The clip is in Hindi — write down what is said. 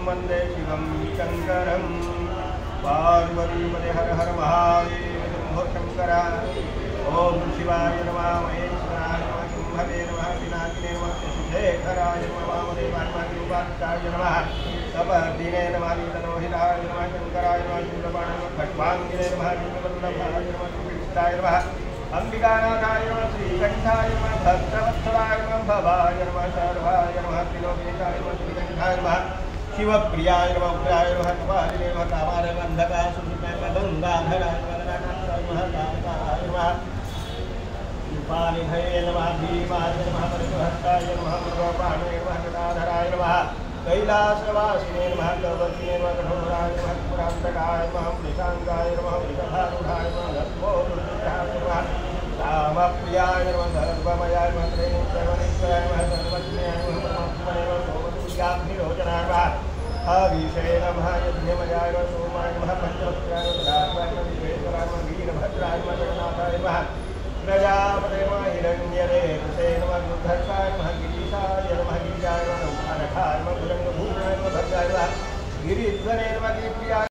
वंदे शिवं शंकरं पार्वतीपते हर हर महादेव शंभो शंकर ओम शिवाय नमः महेश्वराय नमः शंभवे नमः विनाशिने नमः शेखराय नमः वामदेवाय नमः तपदिने नमः नीललोहिताय नमः शंकराय नमः शूलपाणाय नमः खट्वांगिने नमः नीलवल्लभाय नमः कृष्णाय नमः अंबिकानाथाय नमः श्रीकंठाय नमः भक्तवत्सलाय नमः भवाय नमः सर्वाय नमः त्रिलोकेशाय नमः श्रीकंठाय नमः शिवप्रियाय नमः उग्राय नमः कपालिने नमः कामाय नमः अंधकासुरनाय नमः गंगाधराय नमः गणानाथाय नमः कामाय नमः उपानिधये नमः भीमाय नमः परिहस्ताय नमः मृगप्राणाय नमः गदाधराय नमः कैलासवासिने नमः गौवतीने नमः कठोराय नमः पुरान्तकाय नमः वृषांगाय नमः वृषभारूढाय नमः धर्मोरुद्राय नमः रामप्रियाय नमः धर्ममयाय नमः त्रिनेत्राय नमः सर्वज्ञाय नमः परमात्मने नमः सोमसूर्याग्निरोचनाय नमः अभिषेकाय नमः यज्ञमयाय नमः सोमाय नमः पंचवक्त्राय नमः राजाय नमः विश्वेश्वराय नमः वीरभद्राय नमः जगन्नाथाय नमः प्रजापते नमः हिरण्यरेतसे नमः दुर्धर्षाय नमः गिरीशाय नमः गिरिजाय नमः उमानखाय नमः भुजंगभूषणाय नमः भद्राय नमः गिरिध्वरे नमः गिरिप्रियाय